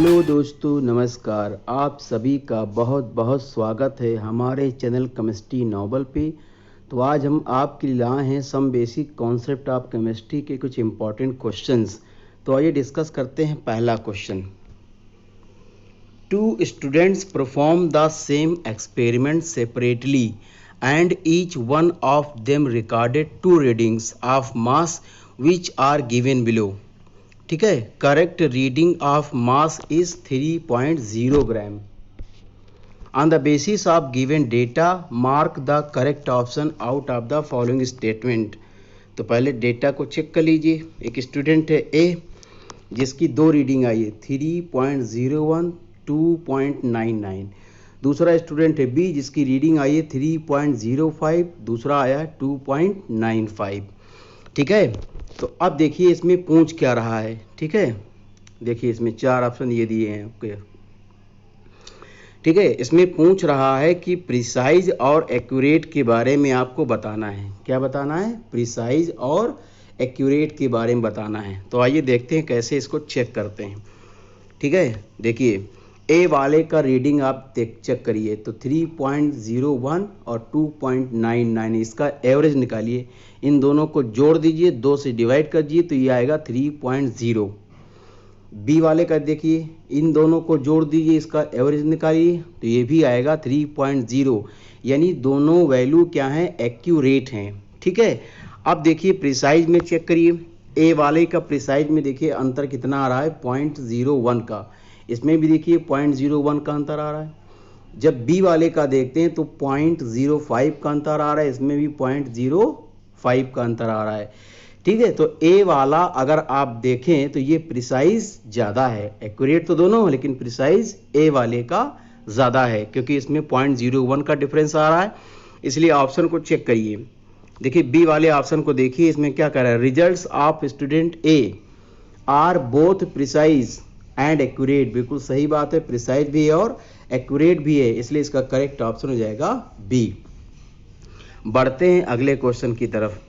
Hello दोस्तों, नमस्कार। आप सभी का बहुत बहुत स्वागत है हमारे चैनल केमिस्ट्री नॉवल पे। तो आज हम आपके लिए लाए हैं some basic concept of chemistry के कुछ इंपॉर्टेंट क्वेश्चंस। तो आइए डिस्कस करते हैं। पहला question, two students perform the same experiment separately and each one of them recorded two readings of mass which are given below. ठीक है, correct reading of mass is 3.0 gram. On the basis of given data mark the correct option out of the following statement. तो पहले data को check कर लीजिए। एक student है ए जिसकी दो रीडिंग आई है 3.01, 2.99। दूसरा स्टूडेंट है बी जिसकी रीडिंग आई है 3.05, दूसरा आया 2.95। ठीक है, तो अब देखिए इसमें पूछ क्या रहा है। ठीक है, देखिए इसमें चार ऑप्शन ये दिए हैं आपके। ठीक है, इसमें पूछ रहा है कि प्रिसाइज और एक्यूरेट के बारे में आपको बताना है। क्या बताना है? प्रिसाइज और एक्यूरेट के बारे में बताना है। तो आइए देखते हैं कैसे इसको चेक करते हैं। ठीक है, देखिए ए वाले का रीडिंग आप चेक करिए तो 3.01 और 2.99, इसका एवरेज निकालिए। इन दोनों को जोड़ दीजिए, 2 से डिवाइड कर दीजिए तो ये आएगा 3.0। बी वाले का देखिए, इन दोनों को जोड़ दीजिए, इसका एवरेज निकालिए तो ये भी आएगा 3.0। यानी दोनों वैल्यू क्या हैं? एक्यूरेट हैं। ठीक है, अब देखिए प्रिसाइज में चेक करिए। ए वाले का प्रिसाइज में देखिए अंतर कितना आ रहा है? 0.01 का। इसमें भी देखिए 0.01 का अंतर आ रहा है। जब बी वाले का देखते हैं तो 0.05 का अंतर आ रहा है, इसमें भी 0.05 का अंतर आ रहा है। ठीक है, तो ए वाला अगर आप देखें तो ये प्रिसाइज ज़्यादा है। एक्यूरेट तो दोनों है लेकिन प्रिसाइज ए वाले का ज़्यादा है क्योंकि इसमें 0.01 का डिफरेंस आ रहा है। इसलिए ऑप्शन को चेक करिए। देखिए बी वाले ऑप्शन को देखिए, इसमें क्या कर रहा है? Results of student A R both precise and accurate. बिल्कुल सही बात है, प्रिसाइज भी है और एक्यूरेट भी है, इसलिए इसका करेक्ट ऑप्शन हो जाएगा बी। बढ़ते हैं अगले क्वेश्चन की तरफ।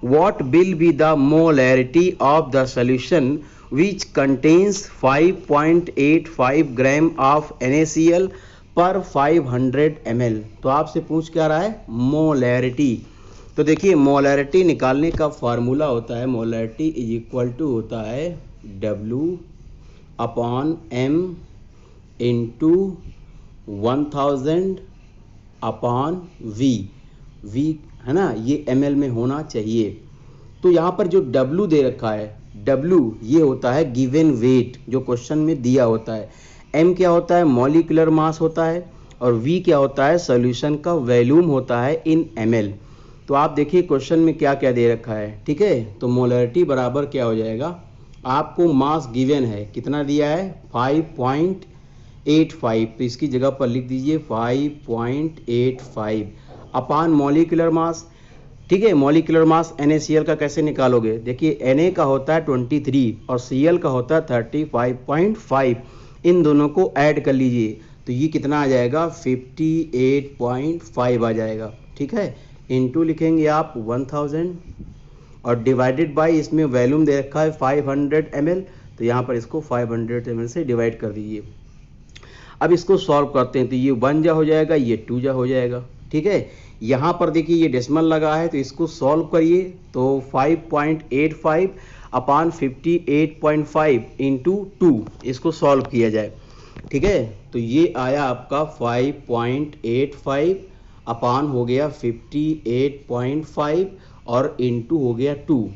What will be the molarity of the solution which contains 5.85 gram of NaCl per 500 ml? तो आपसे पूछ क्या रहा है? मोलैरिटी। तो देखिए मोलैरिटी निकालने का फार्मूला होता है, मोलैरिटी इज इक्वल टू होता है W/m इंटू 1000/V। V है ना, ये ml में होना चाहिए। तो यहाँ पर जो W दे रखा है, W ये होता है गिवन वेट जो क्वेश्चन में दिया होता है। M क्या होता है? मॉलिक्यूलर मास होता है। और V क्या होता है? सॉल्यूशन का वॉल्यूम होता है इन ml। तो आप देखिए क्वेश्चन में क्या क्या दे रखा है। ठीक है, तो मोलैरिटी बराबर क्या हो जाएगा? आपको मास गिवन है, कितना दिया है? 5.85। तो इसकी जगह पर लिख दीजिए 5.85 अपान मॉलिक्यूलर मास। ठीक है, मॉलिक्यूलर मास NaCl का कैसे निकालोगे? देखिए Na का होता है 23 और Cl का होता है 35.5। इन दोनों को ऐड कर लीजिए तो ये कितना आ जाएगा? 58.5 आ जाएगा। ठीक है, इनटू लिखेंगे आप 1000 और डिवाइडेड बाय, इसमें वॉल्यूम दे रखा है 500 ml, तो यहाँ पर इसको 500 ml से डिवाइड कर दीजिए। अब इसको सॉल्व करते हैं तो ये 1 जा हो जाएगा, ये 2 जा हो जाएगा। ठीक है, यहाँ पर देखिए ये डेसिमल लगा है तो इसको सॉल्व करिए तो 5.85 अपान 58.5 इंटू 2 इसको सॉल्व किया जाए। ठीक है, तो ये आया आपका 5.85 अपान हो गया 58.5 और इंटू हो गया 2।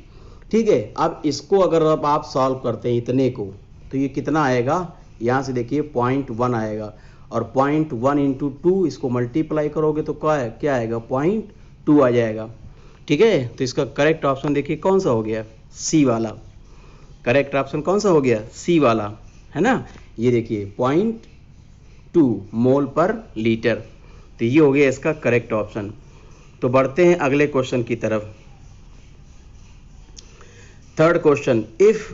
ठीक है, अब इसको अगर अब आप सॉल्व करते हैं इतने को तो ये कितना आएगा? यहाँ से देखिए 0.1 आएगा और 0.1 इंटू 2 इसको मल्टीप्लाई करोगे तो क्या आएगा? 0.2 आ जाएगा। ठीक है, तो इसका करेक्ट ऑप्शन देखिए कौन सा हो गया? सी वाला। करेक्ट ऑप्शन कौन सा हो गया? सी वाला, है ना। ये देखिए 0.2 मोल पर लीटर, तो ये हो गया इसका करेक्ट ऑप्शन। तो बढ़ते हैं अगले क्वेश्चन की तरफ। Third question, if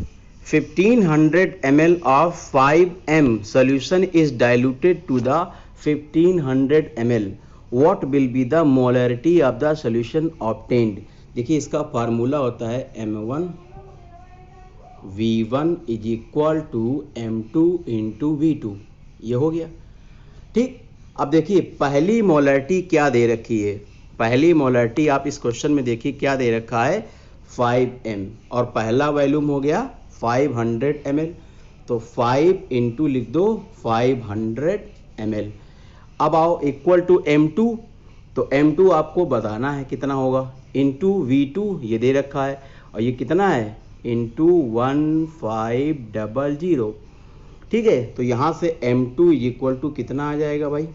1500 ml of 5m solution is diluted to the 1500 ml, what will be the molarity of the solution obtained? देखिए इसका फार्मूला होता है m1 V1 is equal to M2 into V2, ये हो गया। ठीक, अब देखिए पहली मोलरिटी क्या दे रखी है, पहली मोलरिटी आप इस क्वेश्चन में देखिए क्या दे रखा है 5m, और पहला वॉल्यूम हो गया 500 ml, तो 5 इंटू लिख दो 500 ml। अब आओ इक्वल टू M2, तो M2 आपको बताना है कितना होगा, इंटू V2 ये दे रखा है, और ये कितना है इंटू 1500। ठीक है, तो यहाँ से M2 इज इक्वल टू कितना आ जाएगा भाई,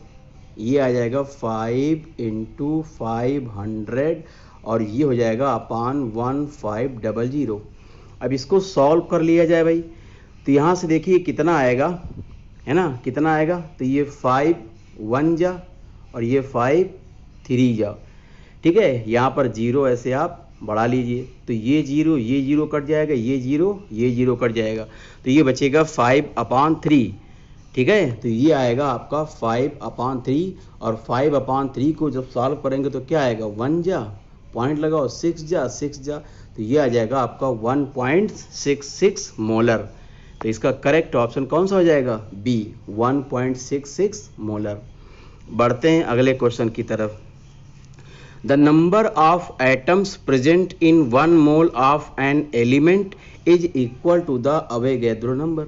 ये आ जाएगा 5 इंटू 500, और ये हो जाएगा अपान 1500। अब इसको सॉल्व कर लिया जाए भाई, तो यहाँ से देखिए कितना आएगा, है ना, कितना आएगा, तो ये 5 1 जा और ये 5 3 जा। ठीक है, यहाँ पर जीरो ऐसे आप बढ़ा लीजिए, तो ये जीरो कट जाएगा, ये जीरो कट जाएगा, तो ये बचेगा 5/3। ठीक है, तो ये आएगा आपका 5/3, और 5/3 को जब सॉल्व करेंगे तो क्या आएगा 1 जा, पॉइंट लगाओ 6 जा, तो ये आ जाएगा आपका 1.66 मोलर। तो इसका करेक्ट ऑप्शन कौन सा हो जाएगा, बी 1.66 मोलर। बढ़ते हैं अगले क्वेश्चन की तरफ। The number of atoms present in 1 mole of an element is equal to the Avogadro number.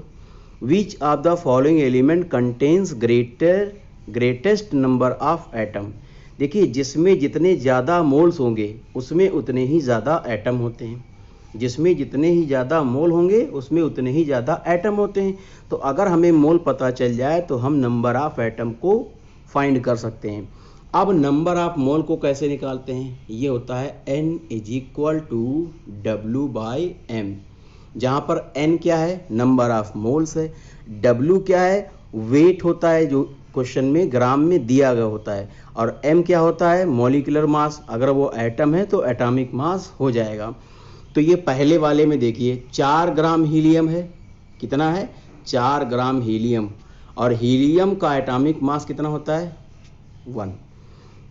Which of the following element contains greatest number of atom? देखिए जिसमें जितने ज़्यादा मोल्स होंगे उसमें उतने ही ज़्यादा एटम होते हैं, जिसमें जितने ही ज़्यादा मोल होंगे उसमें उतने ही ज़्यादा एटम होते हैं। तो अगर हमें मोल पता चल जाए तो हम नंबर ऑफ एटम को फाइंड कर सकते हैं। अब नंबर ऑफ मोल को कैसे निकालते हैं, ये होता है n is equal to W/m, जहाँ पर n क्या है नंबर ऑफ मोल्स है, W क्या है वेट होता है जो क्वेश्चन में ग्राम में दिया गया होता है, और m क्या होता है मॉलिक्यूलर मास, अगर वो एटम है तो एटॉमिक मास हो जाएगा। तो ये पहले वाले में देखिए 4 ग्राम हीलियम है, कितना है 4 ग्राम हीलियम, और हीलियम का एटॉमिक मास कितना होता है 1,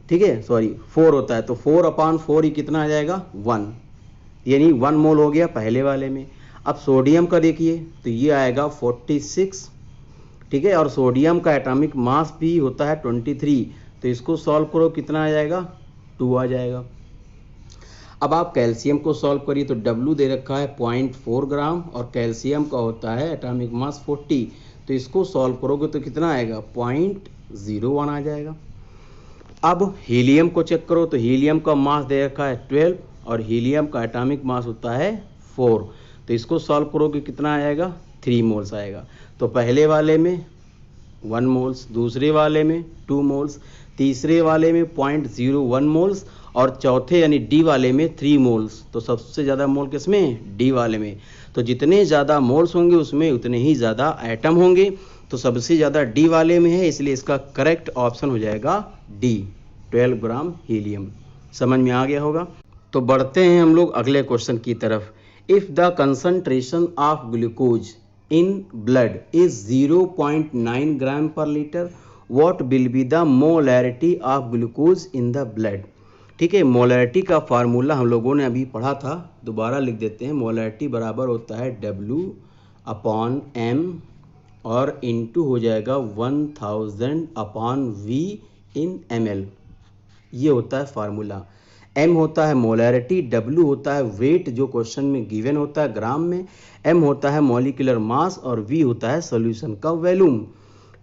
ठीक है सॉरी 4 होता है, तो 4/4 ही कितना आ जाएगा 1, यानी 1 मोल हो गया पहले वाले में। अब सोडियम का देखिए तो ये आएगा 46, ठीक है, और सोडियम का एटॉमिक मास भी होता है 23, तो इसको सॉल्व करो कितना आ जाएगा 2 आ जाएगा। अब आप कैल्शियम को सॉल्व करिए तो W दे रखा है 0.4 ग्राम, और कैल्शियम का होता है एटॉमिक मास 40, तो इसको सॉल्व करोगे तो कितना आएगा 0.01 आ जाएगा। अब हीलियम को चेक करो तो हीलियम का मास दे रखा है 12, और हीलियम का एटॉमिक मास होता है 4, तो इसको सॉल्व करोगे कितना आएगा 3 मोल्स आएगा। तो पहले वाले में 1 मोल्स, दूसरे वाले में 2 मोल्स, तीसरे वाले में 0.01 मोल्स, और चौथे यानी डी वाले में 3 मोल्स। तो सबसे ज़्यादा मोल किसमें डी वाले में, तो जितने ज़्यादा मोल्स होंगे उसमें उतने ही ज़्यादा एटम होंगे, तो सबसे ज़्यादा डी वाले में है, इसलिए इसका करेक्ट ऑप्शन हो जाएगा डी 12 ग्राम हीलियम। समझ में आ गया होगा। तो बढ़ते हैं हम लोग अगले क्वेश्चन की तरफ। If the concentration of glucose in blood is 0.9 ग्राम पर litre, what will be the molarity of glucose in the blood. ठीक है, मोलैरिटी का फार्मूला हम लोगों ने अभी पढ़ा था, दोबारा लिख देते हैं। मोलैरिटी बराबर होता है W/m, और इनटू हो जाएगा 1000/V इन ml, ये होता है फार्मूला। m होता है मोलैरिटी, W होता है वेट जो क्वेश्चन में गिवन होता है ग्राम में, m होता है मॉलिक्यूलर मास, और V होता है सॉल्यूशन का वॉल्यूम।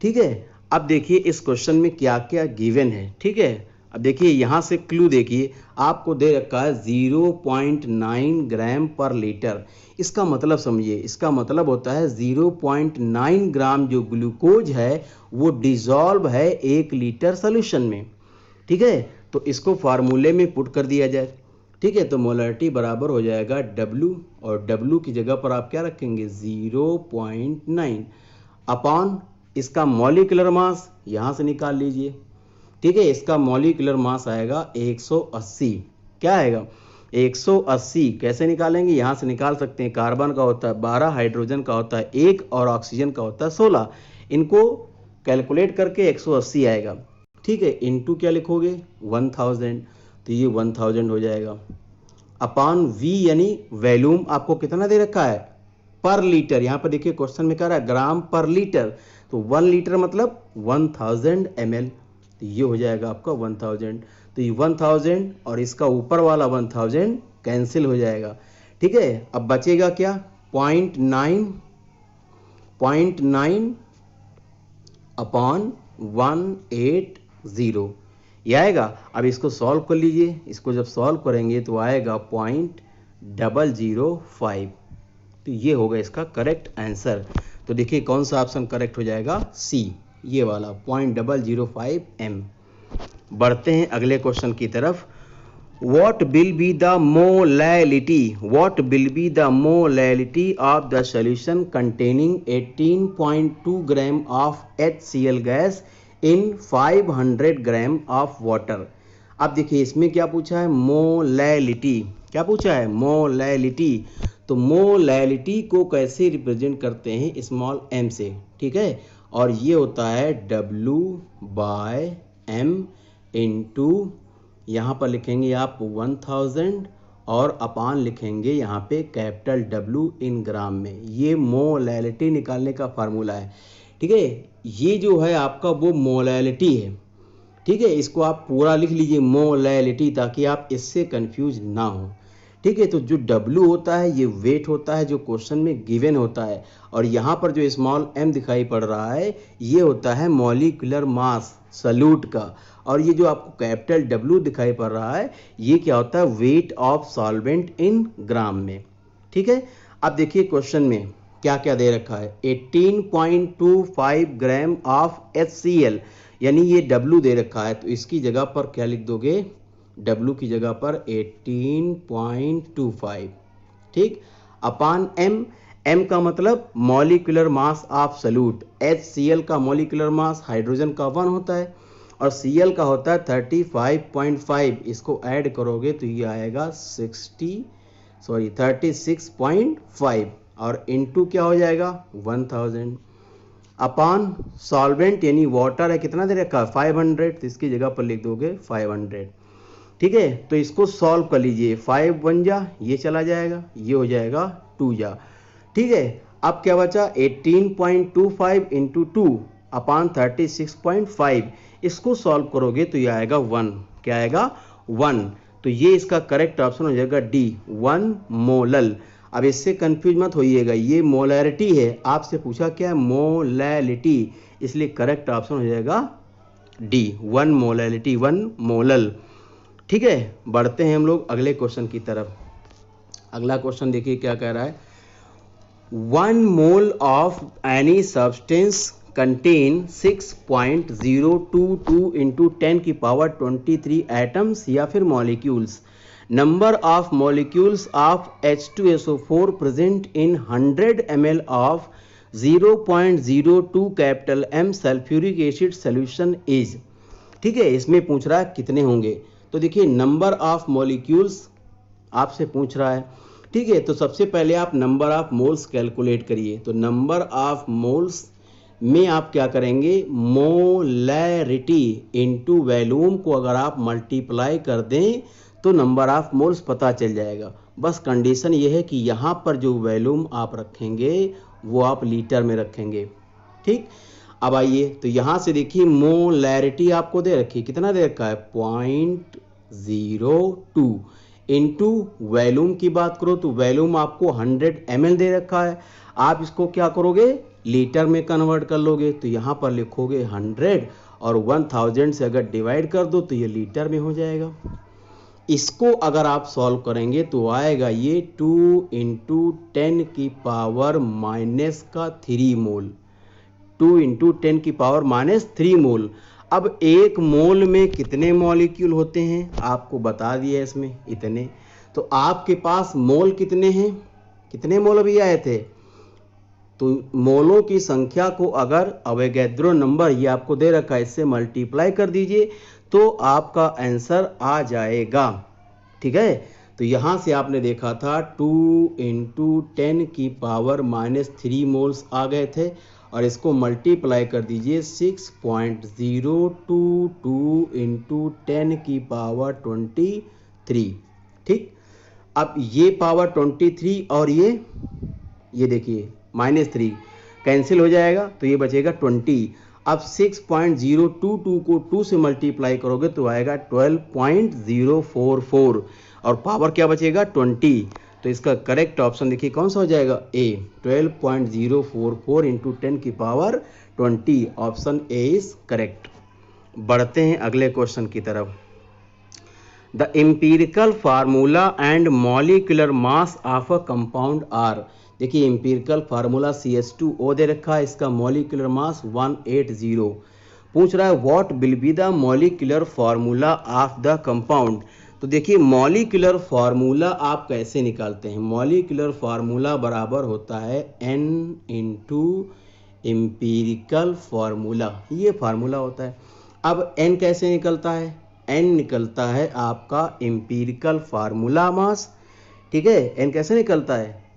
ठीक है, अब देखिए इस क्वेश्चन में क्या क्या गिवन है। ठीक है, अब देखिए यहाँ से क्लू देखिए, आपको दे रखा है 0.9 ग्राम पर लीटर। इसका मतलब समझिए, इसका मतलब होता है 0.9 ग्राम जो ग्लूकोज है वो डिजॉल्व है 1 लीटर सोल्यूशन में। ठीक है, तो इसको फार्मूले में पुट कर दिया जाए। ठीक है, तो मोलैरिटी बराबर हो जाएगा W, और W की जगह पर आप क्या रखेंगे 0.9 अपॉन इसका मॉलिक्यूलर मास, यहाँ से निकाल लीजिए। ठीक है, इसका मॉलिक्यूलर मास आएगा 180। क्या आएगा 180, कैसे निकालेंगे, यहाँ से निकाल सकते हैं। कार्बन का होता है 12, हाइड्रोजन का होता है 1, और ऑक्सीजन का होता है 16। इनको कैलकुलेट करके 180 आएगा। ठीक है, इनटू क्या लिखोगे 1000, तो ये 1000 हो जाएगा। अपॉन V यानी वॉल्यूम आपको कितना दे रखा है पर लीटर, यहाँ पर देखिए क्वेश्चन में कह रहा है ग्राम पर लीटर, तो 1 लीटर मतलब 1000 ml, तो ये हो जाएगा आपका 1000। तो ये 1000 और इसका ऊपर वाला 1000 कैंसिल हो जाएगा। ठीक है, अब बचेगा क्या, 0.9 अपॉन 180 ये आएगा। अब इसको सॉल्व कर लीजिए, इसको जब सॉल्व करेंगे तो आएगा 0.005, तो ये होगा इसका करेक्ट आंसर। तो देखिए कौन सा ऑप्शन करेक्ट हो जाएगा, सी, ये वाला 0.005 m। बढ़ते हैं अगले क्वेश्चन की तरफ। What will be the molality? What will be the molality of the solution containing 18.2 gram of HCl gas in 500 gram of water? अब देखिए इसमें क्या पूछा है, मोलैलिटी, क्या पूछा है, मोलैलिटी। तो मोलैलिटी को कैसे रिप्रेजेंट करते हैं, स्मॉल m से, ठीक है, और ये होता है W/m इंटू, यहाँ पर लिखेंगे आप 1000 और अपान लिखेंगे यहाँ पे कैपिटल W इन ग्राम में। ये मोलैलिटी निकालने का फार्मूला है। ठीक है, ये जो है आपका वो मोलैलिटी है। ठीक है, इसको आप पूरा लिख लीजिए मोलैलिटी, ताकि आप इससे कंफ्यूज ना हो। ठीक है, तो जो W होता है ये वेट होता है जो क्वेश्चन में गिवन होता है, और यहाँ पर जो स्मॉल m दिखाई पड़ रहा है ये होता है मॉलिक्यूलर मास सॉल्यूट का, और ये जो आपको कैपिटल W दिखाई पड़ रहा है ये क्या होता है, वेट ऑफ सॉल्वेंट इन ग्राम में। ठीक है, अब देखिए क्वेश्चन में क्या क्या दे रखा है, 18.25 ग्राम ऑफ HCl, यानी ये W दे रखा है, तो इसकी जगह पर क्या लिख दोगे, W की जगह पर 18.25, ठीक, अपान m का मतलब molecular mass of solute, HCl का मॉलिक्यूलर मास हाइड्रोजन का 1 होता है और Cl का होता है 35.5, इसको ऐड करोगे तो ये आएगा 36.5 और इनटू क्या हो जाएगा 1000 अपान सॉल्वेंट यानी वाटर है, कितना दे रखा है 500, तो इसकी जगह पर लिख दोगे 500। ठीक है, तो इसको सॉल्व कर लीजिए, 5 1 जा, ये चला जाएगा, ये हो जाएगा 2 जा। ठीक है, अब क्या बचा 18.25 इंटू 2 अपान 36.5, इसको सॉल्व करोगे तो ये आएगा 1, क्या आएगा 1, तो ये इसका करेक्ट ऑप्शन हो जाएगा डी, 1 मोलल। अब इससे कंफ्यूज मत होइएगा, ये मोलैरिटी है, आपसे पूछा क्या है मोलैलिटी, इसलिए करेक्ट ऑप्शन हो जाएगा डी, 1 मोलैलिटी, 1 मोलल। ठीक है, बढ़ते हैं हम लोग अगले क्वेश्चन की तरफ। अगला क्वेश्चन देखिए क्या कह रहा है, 1 mole of any substance contain 6.022 into 10 की पावर 23 एटम्स या फिर molecules. Number of molecules of H2SO4 present in 100 ml of 0.02 capital M sulphuric acid solution is. ठीक है, इसमें पूछ रहा है कितने होंगे, तो देखिए नंबर ऑफ मॉलिक्यूल्स आपसे पूछ रहा है। ठीक है, तो सबसे पहले आप नंबर ऑफ मोल्स कैलकुलेट करिए, तो नंबर ऑफ मोल्स में आप क्या करेंगे, मोलैरिटी इनटू वॉल्यूम को अगर आप मल्टीप्लाई कर दें तो नंबर ऑफ मोल्स पता चल जाएगा। बस कंडीशन ये है कि यहाँ पर जो वॉल्यूम आप रखेंगे वो आप लीटर में रखेंगे। ठीक, अब आइए तो यहाँ से देखिए मोलैरिटी आपको दे रखी, कितना दे रखा है 0.02 इंटू वॉल्यूम की बात करो तो वॉल्यूम आपको 100 ml दे रखा है, आप इसको क्या करोगे लीटर में कन्वर्ट कर लोगे, तो यहाँ पर लिखोगे 100 और 1000 से अगर डिवाइड कर दो तो ये लीटर में हो जाएगा। इसको अगर आप सॉल्व करेंगे तो आएगा ये 2 इंटू 10 की पावर -3 मोल, 2 इंटू 10 की पावर -3 मोल। अब एक मोल में कितने मॉलिक्यूल होते हैं आपको बता दिया इसमें इतने, तो आपके पास मोल कितने हैं, कितने मोल अभी आए थे, तो मोलों की संख्या को अगर अवोगाद्रो नंबर ये आपको दे रखा है इससे मल्टीप्लाई कर दीजिए तो आपका आंसर आ जाएगा। ठीक है, तो यहाँ से आपने देखा था 2 इंटू 10 की पावर -3 मोल्स आ गए थे और इसको मल्टीप्लाई कर दीजिए 6.022 इंटू 10 की पावर 23। ठीक, अब ये पावर 23 और ये ये देखिए -3 कैंसिल हो जाएगा तो ये बचेगा 20। अब 6.022 को 2 से मल्टीप्लाई करोगे तो आएगा 12.044 और पावर क्या बचेगा 20। तो इसका करेक्ट ऑप्शन देखिए कौन सा हो जाएगा ए, 12.044 इंटू 10 की power 20। Option A is correct. बढ़ते हैं अगले क्वेश्चन की तरफ। The empirical formula and molecular mass of a compound are. देखिए एम्पिरिकल फार्मूला CH2O दे रखा है, इसका मॉलिक्यूलर मास 180। पूछ रहा है what will be the molecular formula of the compound. तो देखिए मॉलिक्यूलर फार्मूला आप कैसे निकालते हैं। मॉलिक्यूलर फार्मूला बराबर होता है N इंटू एम्पिरिकल फार्मूला, ये फार्मूला होता है। अब N कैसे निकलता है, N निकलता है आपका एम्पिरिकल फार्मूला मास, ठीक है। N कैसे निकलता है,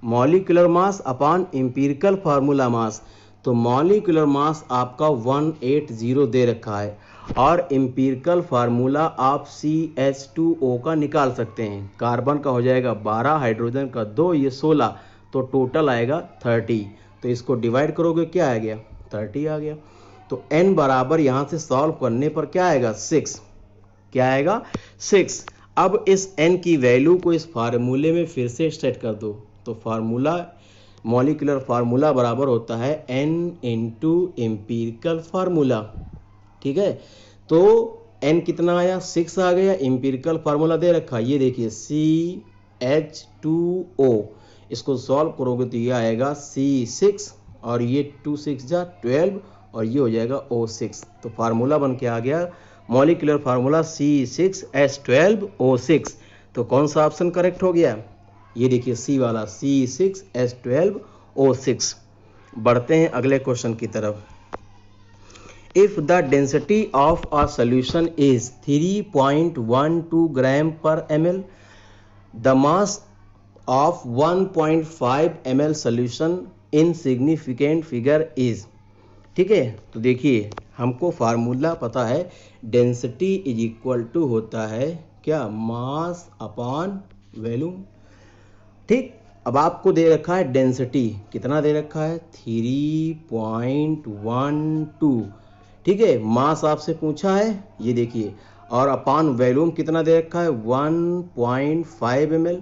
molecular mass upon empirical formula mass. तो मॉलिक्यूलर मास आपका 180 दे रखा है और एम्पिरिकल फार्मूला आप CH2O का निकाल सकते हैं। कार्बन का हो जाएगा 12, हाइड्रोजन का 2, ये 16, तो टोटल आएगा 30। तो इसको डिवाइड करोगे क्या आ गया 30 आ गया। तो n बराबर यहाँ से सॉल्व करने पर क्या आएगा 6, क्या आएगा 6। अब इस n की वैल्यू को इस फार्मूले में फिर से सेट कर दो। तो फार्मूला मॉलिक्यूलर फार्मूला बराबर होता है n इंटू एम्पिरिकल फार्मूला, ठीक है। तो n कितना आया 6 आ गया, एम्पिरिकल फार्मूला दे रखा ये देखिए CH2O, इसको सॉल्व करोगे तो ये आएगा C6 और ये 2 6 जा 12 और ये हो जाएगा O6। तो फार्मूला बन के आ गया मॉलिक्यूलर फार्मूला C6H12O6। तो कौन सा ऑप्शन करेक्ट हो गया, ये देखिए सी वाला C6H12O6। बढ़ते हैं अगले क्वेश्चन की तरफ। If the density of a solution is 3.12 ग्राम पर ml, the mass of 1.5 ml solution in significant figure is, ठीक है। तो देखिए हमको फार्मूला पता है, डेंसिटी इज इक्वल टू होता है क्या, मास अपॉन वॉल्यूम, ठीक। अब आपको दे रखा है डेंसिटी, कितना दे रखा है 3.12, ठीक है। मास आपसे पूछा है ये देखिए, और अपॉन वॉल्यूम कितना दे रखा है 1.5 ml।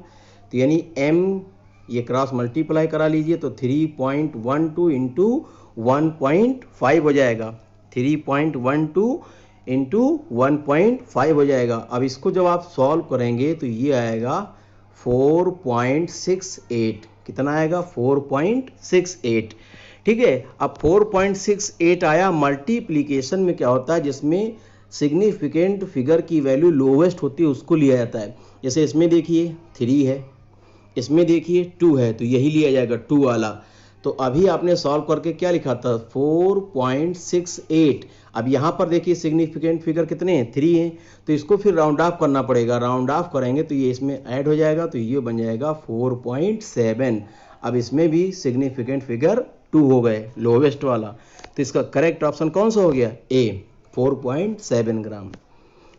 तो यानी m ये क्रॉस मल्टीप्लाई करा लीजिए तो 3.12 इंटू 1.5 हो जाएगा, 3.12 इंटू 1.5 हो जाएगा। अब इसको जब आप सॉल्व करेंगे तो ये आएगा 4.68, कितना आएगा 4.68, ठीक है। अब 4.68 आया, मल्टीप्लिकेशन में क्या होता है, जिसमें सिग्निफिकेंट फिगर की वैल्यू लोवेस्ट होती है उसको लिया जाता है। जैसे इसमें देखिए 3 है, इसमें देखिए 2 है, तो यही लिया जाएगा 2 वाला। तो अभी आपने सॉल्व करके क्या लिखा था 4.68। अब यहाँ पर देखिए सिग्निफिकेंट फिगर कितने हैं 3 हैं, तो इसको फिर राउंड ऑफ करना पड़ेगा। राउंड ऑफ करेंगे तो ये इसमें ऐड हो जाएगा, तो ये बन जाएगा 4.7। अब इसमें भी सिग्निफिकेंट फिगर 2 हो गए, लोवेस्ट वाला। तो इसका करेक्ट ऑप्शन कौन सा हो गया ए, 4.7 ग्राम।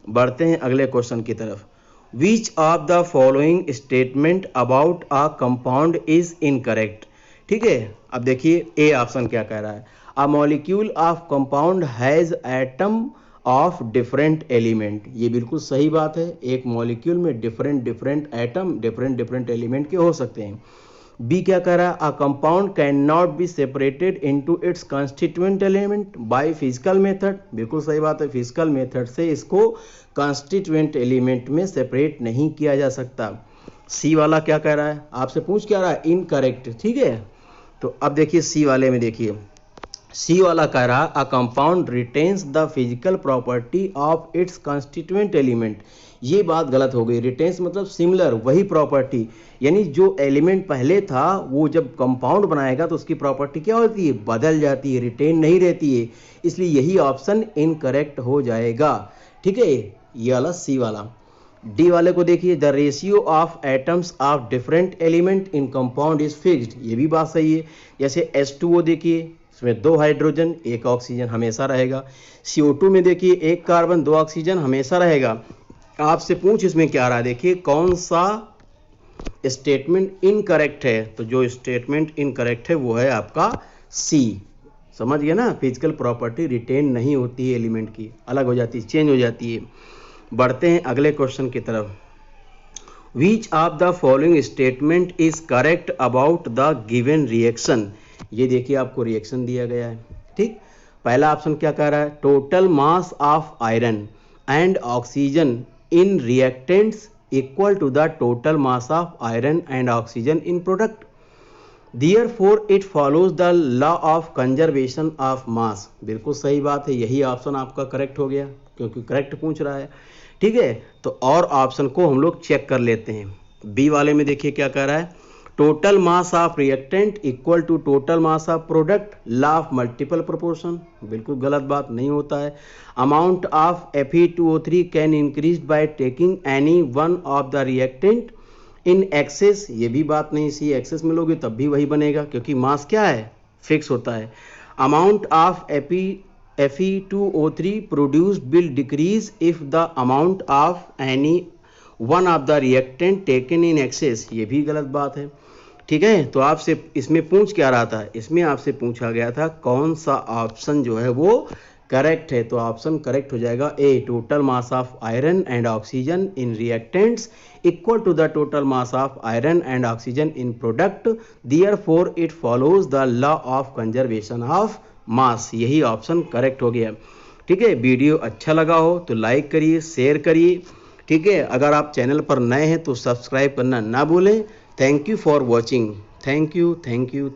बढ़ते हैं अगले क्वेश्चन की तरफ। Which of the following statement about a compound is incorrect, ठीक है। अब देखिए ए ऑप्शन क्या कह रहा है, a molecule of compound has atom of different element. ये बिल्कुल सही बात है, एक मॉलिक्यूल में डिफरेंट एटम डिफरेंट एलिमेंट के हो सकते हैं। बी क्या कह रहा है, a compound can not be separated into its constituent element by physical method. बिल्कुल सही बात है, फिजिकल मेथड से इसको कॉन्स्टिट्यूएंट एलिमेंट में सेपरेट नहीं किया जा सकता। सी वाला क्या कह रहा है, आपसे पूछ क्या रहा है, इनकरेक्ट, ठीक है। तो अब देखिए सी वाले में देखिए, सी वाला कह रहा है a compound retains the physical property of its constituent element. ये बात गलत हो गई, रिटेन्स मतलब सिमिलर, वही प्रॉपर्टी, यानी जो एलिमेंट पहले था वो जब कंपाउंड बनाएगा तो उसकी प्रॉपर्टी क्या होती है, बदल जाती है, रिटेन नहीं रहती है। इसलिए यही ऑप्शन इनकरेक्ट हो जाएगा, ठीक है, ये वाला सी वाला। डी वाले को देखिए, the ratio of atoms of different element in compound is fixed. ये भी बात सही है। जैसे H2O देखिए, इसमें 2 हाइड्रोजन 1 ऑक्सीजन हमेशा रहेगा। CO2 में देखिए 1 कार्बन 2 ऑक्सीजन हमेशा रहेगा। आपसे पूछ इसमें क्या रहा है, देखिए कौन सा स्टेटमेंट इनकरेक्ट है, तो जो स्टेटमेंट इनकरेक्ट है वो है आपका सी। समझ गए ना, फिजिकल प्रॉपर्टी रिटेन नहीं होती है एलिमेंट की, अलग हो जाती है, चेंज हो जाती है। बढ़ते हैं अगले क्वेश्चन की तरफ। Which of the following statement is correct about the given reaction. ये देखिए आपको रिएक्शन दिया गया है, ठीक। पहला ऑप्शन क्या कह रहा है, total mass of iron and oxygen in reactants equal to the total mass of iron and oxygen in product. Therefore it follows the law of conservation of mass। बिल्कुल सही बात है, यही ऑप्शन आपका करेक्ट हो गया क्योंकि करेक्ट पूछ रहा है, ठीक है। तो और ऑप्शन को हम लोग चेक कर लेते हैं। बी वाले में देखिए क्या कह रहा है, total mass of reactant equal to total mass of product, law of multiple proportion. बिल्कुल गलत बात, नहीं होता है। Amount of Fe2O3 can increase by taking any one of the reactant in excess, ये भी बात नहीं सी, एक्सेस में लोगे तब भी वही बनेगा क्योंकि मास क्या है, फिक्स होता है। Amount of Fe2O3 produced will decrease if the amount of any one of the reactant taken in excess, ये भी गलत बात है, ठीक है। तो आपसे इसमें पूछ क्या रहा था, इसमें आपसे पूछा गया था कौन सा ऑप्शन जो है वो करेक्ट है, तो ऑप्शन करेक्ट हो जाएगा A, total mass of iron and oxygen in reactants equal to the total mass of iron and oxygen in product, therefore it follows the law of conservation of mass. यही option correct हो गया, ठीक है। Video अच्छा लगा हो तो like करिए, शेयर करिए, ठीक है। अगर आप चैनल पर नए हैं तो सब्सक्राइब करना ना भूलें। Thank you for watching, thank you.